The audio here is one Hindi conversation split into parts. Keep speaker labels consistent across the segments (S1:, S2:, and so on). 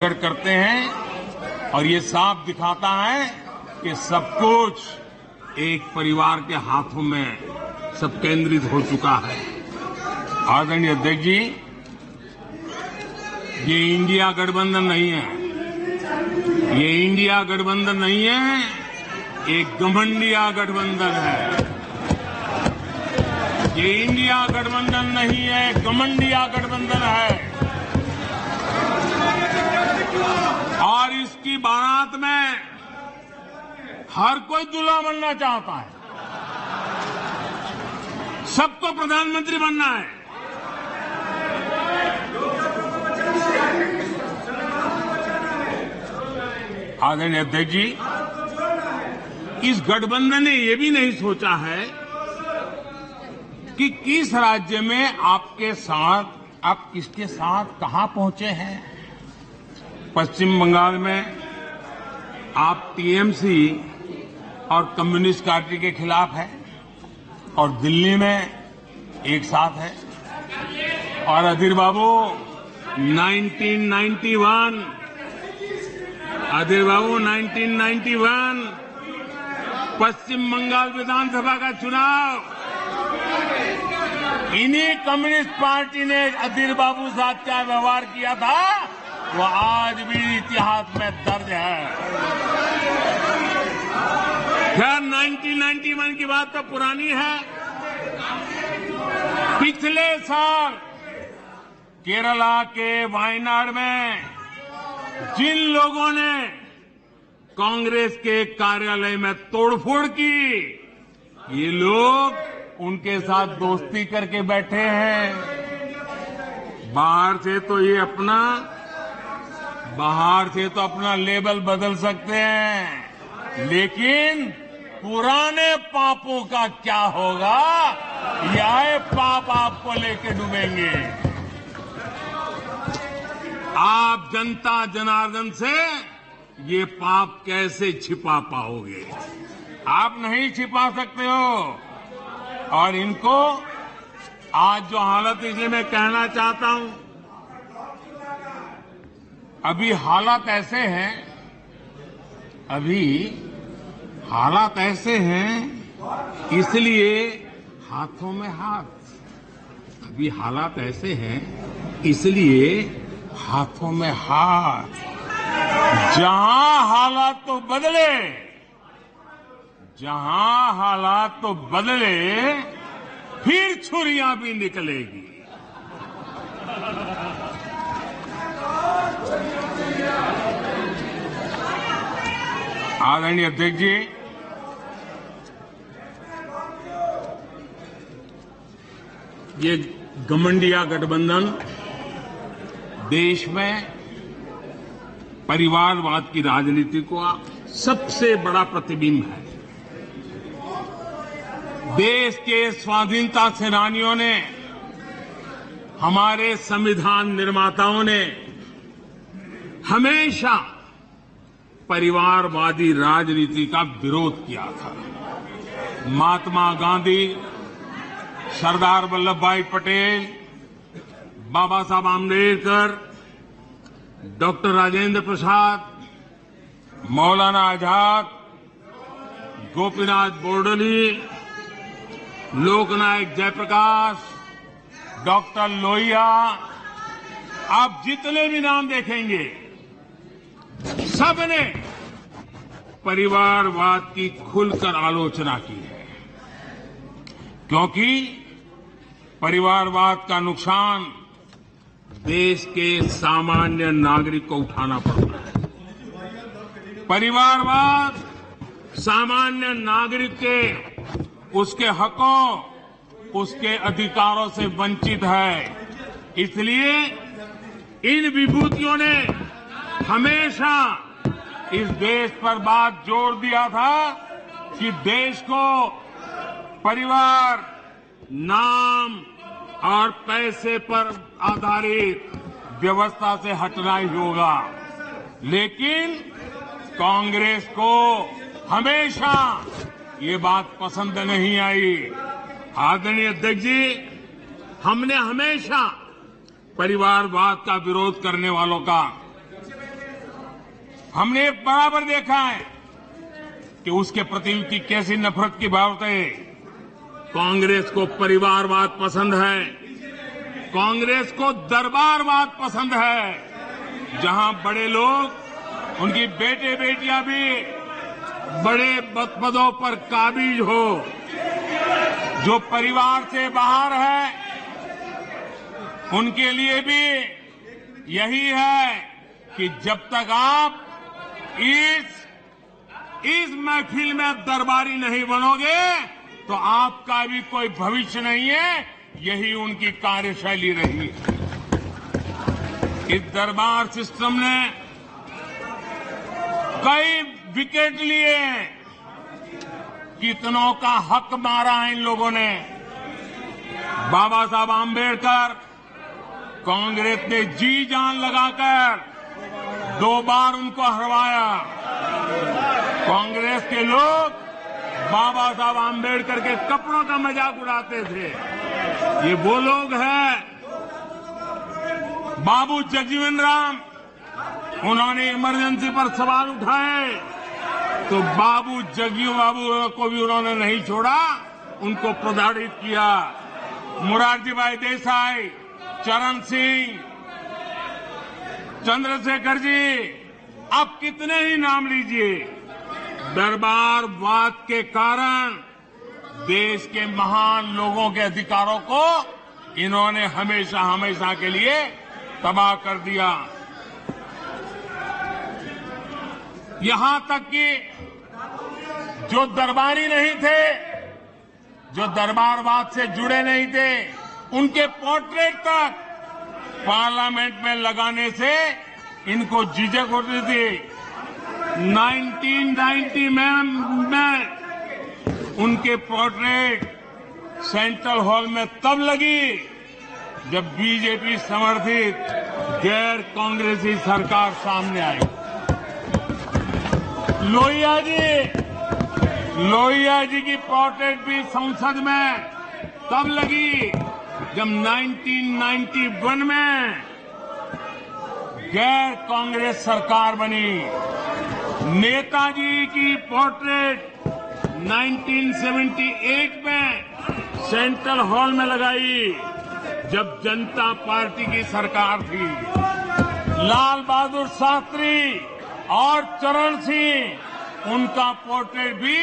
S1: करते हैं और ये साफ दिखाता है कि सब कुछ एक परिवार के हाथों में सब केंद्रित हो चुका है। आदरणीय अध्यक्ष जी, ये इंडिया गठबंधन नहीं है, ये इंडिया गठबंधन नहीं है, एक घमंडिया गठबंधन है। ये इंडिया गठबंधन नहीं है, घमंडिया गठबंधन है। और इसकी बारात में हर कोई दूल्हा बनना चाहता है, सबको प्रधानमंत्री बनना है। आदरणीय अध्यक्ष जी, इस गठबंधन ने यह भी नहीं सोचा है कि किस राज्य में आपके साथ, आप किसके साथ कहां पहुंचे हैं। पश्चिम बंगाल में आप टीएमसी और कम्युनिस्ट पार्टी के खिलाफ है और दिल्ली में एक साथ है। और अधीर बाबू 1991 पश्चिम बंगाल विधानसभा का चुनाव इन्हीं कम्युनिस्ट पार्टी ने अधीर बाबू साथ क्या व्यवहार किया था, वो आज भी इतिहास में दर्ज है। खैर 1991 की बात तो पुरानी है। पिछले साल केरला के वायनाड में जिन लोगों ने कांग्रेस के कार्यालय में तोड़फोड़ की, ये लोग उनके साथ दोस्ती करके बैठे हैं। बाहर से तो अपना लेबल बदल सकते हैं, लेकिन पुराने पापों का क्या होगा, यह पाप आपको लेके डूबेंगे। आप जनता जनार्दन से ये पाप कैसे छिपा पाओगे? आप नहीं छिपा सकते हो। और इनको आज जो हालत, इसे मैं कहना चाहता हूं, अभी हालात ऐसे हैं, इसलिए हाथों में हाथ। अभी हालात ऐसे हैं, इसलिए हाथों में हाथ। जहां हालात तो बदले, फिर छुरियां भी निकलेगी। आदरणीय अध्यक्ष जी, ये घमंडिया गठबंधन देश में परिवारवाद की राजनीति का सबसे बड़ा प्रतिबिंब है। देश के स्वाधीनता सेनानियों ने, हमारे संविधान निर्माताओं ने हमेशा परिवारवादी राजनीति का विरोध किया था। महात्मा गांधी, सरदार वल्लभ भाई पटेल, बाबा साहब आम्बेडकर, डॉक्टर राजेंद्र प्रसाद, मौलाना आजाद, गोपीनाथ बोरदोली, लोकनायक जयप्रकाश, डॉक्टर लोहिया, आप जितने भी नाम देखेंगे, सबने परिवारवाद की खुलकर आलोचना की है, क्योंकि परिवारवाद का नुकसान देश के सामान्य नागरिक को उठाना पड़ता है। परिवारवाद सामान्य नागरिक के, उसके हकों, उसके अधिकारों से वंचित है। इसलिए इन विभूतियों ने हमेशा इस देश पर बात जोर दिया था कि देश को परिवार, नाम और पैसे पर आधारित व्यवस्था से हटना ही होगा। लेकिन कांग्रेस को हमेशा ये बात पसंद नहीं आई। आदरणीय अध्यक्ष जी, हमने हमेशा परिवारवाद का विरोध करने वालों का हमने बराबर देखा है कि उसके प्रति उनकी कैसी नफरत की बातें। कांग्रेस को परिवारवाद पसंद है, कांग्रेस को दरबारवाद पसंद है, जहां बड़े लोग, उनकी बेटे बेटियां भी बड़े पदों पर काबिज हो। जो परिवार से बाहर है उनके लिए भी यही है कि जब तक आप इस महफिल में दरबारी नहीं बनोगे तो आपका भी कोई भविष्य नहीं है। यही उनकी कार्यशैली रही। इस दरबार सिस्टम ने कई विकेट लिए, कितनों का हक मारा इन लोगों ने। बाबा साहब आंबेडकर, कांग्रेस ने जी जान लगाकर 2 बार उनको हरवाया। कांग्रेस के लोग बाबा साहब आंबेडकर के कपड़ों का मजाक उड़ाते थे। ये वो लोग हैं। बाबू जगजीवन राम, उन्होंने इमरजेंसी पर सवाल उठाए तो बाबू जगजीवन बाबू को भी उन्होंने नहीं छोड़ा, उनको प्रताड़ित किया। मोरारजी भाई देसाई, चरण सिंह, चंद्रशेखर जी, आप कितने ही नाम लीजिए। दरबारवाद के कारण देश के महान लोगों के अधिकारों को इन्होंने हमेशा हमेशा के लिए तबाह कर दिया। यहां तक कि जो दरबारी नहीं थे, जो दरबारवाद से जुड़े नहीं थे, उनके पोर्ट्रेट तक पार्लियामेंट में लगाने से इनको झिझक होती थी। 1990 में उनके पोर्ट्रेट सेंट्रल हॉल में तब लगी जब बीजेपी समर्थित गैर कांग्रेसी सरकार सामने आई। लोहिया जी की पोर्ट्रेट भी संसद में तब लगी जब 1991 में गैर कांग्रेस सरकार बनी। नेताजी की पोर्ट्रेट 1978 में सेंट्रल हॉल में लगाई जब जनता पार्टी की सरकार थी। लाल बहादुर शास्त्री और चरण सिंह, उनका पोर्ट्रेट भी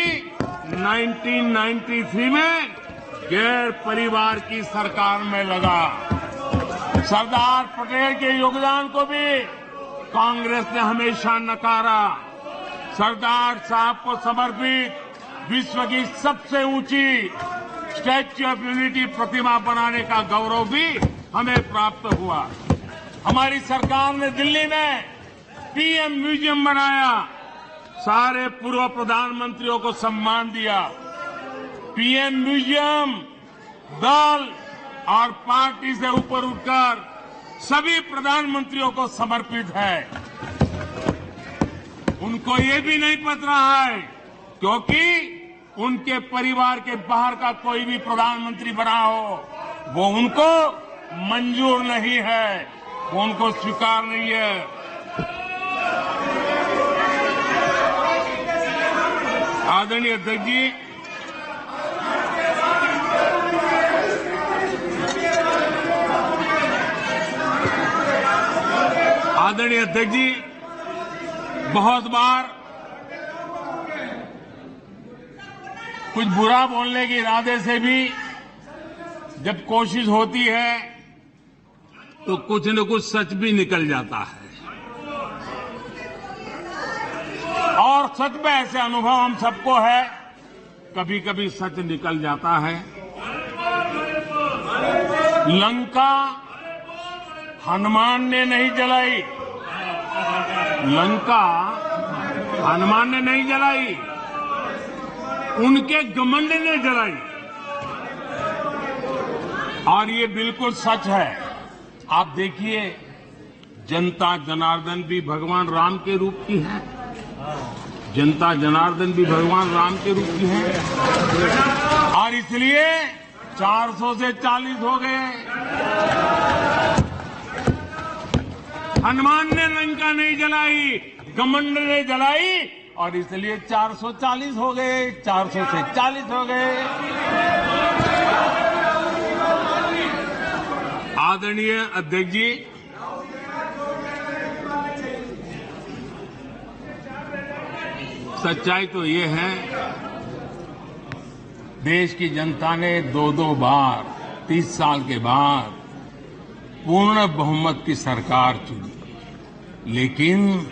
S1: 1993 में गैर परिवार की सरकार में लगा। सरदार पटेल के योगदान को भी कांग्रेस ने हमेशा नकारा। सरदार साहब को समर्पित विश्व की सबसे ऊंची स्टैच्यू ऑफ यूनिटी प्रतिमा बनाने का गौरव भी हमें प्राप्त हुआ। हमारी सरकार ने दिल्ली में पीएम म्यूजियम बनाया, सारे पूर्व प्रधानमंत्रियों को सम्मान दिया। पीएम म्यूजियम दल और पार्टी से ऊपर उठकर सभी प्रधानमंत्रियों को समर्पित है। उनको ये भी नहीं पता है क्योंकि उनके परिवार के बाहर का कोई भी प्रधानमंत्री बना हो, वो उनको मंजूर नहीं है, वो उनको स्वीकार नहीं है। आदरणीय अध्यक्ष जी, बहुत बार कुछ बुरा बोलने के इरादे से भी जब कोशिश होती है तो कुछ न कुछ सच भी निकल जाता है। और सच में ऐसे अनुभव हम सबको है, कभी कभी सच निकल जाता है। लंका हनुमान ने नहीं जलाई, लंका हनुमान ने नहीं जलाई, उनके घमंड ने जलाई। और ये बिल्कुल सच है। आप देखिए, जनता जनार्दन भी भगवान राम के रूप की है, जनता जनार्दन भी भगवान राम के रूप की है। और इसलिए 400 से 40 हो गए। हनुमान ने लंका नहीं जलाई, घमंड ने जलाई और इसलिए 440 हो गए, 400 से 40 हो गए। आदरणीय अध्यक्ष जी, सच्चाई तो ये है, देश की जनता ने 2-2 बार 30 साल के बाद पूर्ण बहुमत की सरकार चुनी, लेकिन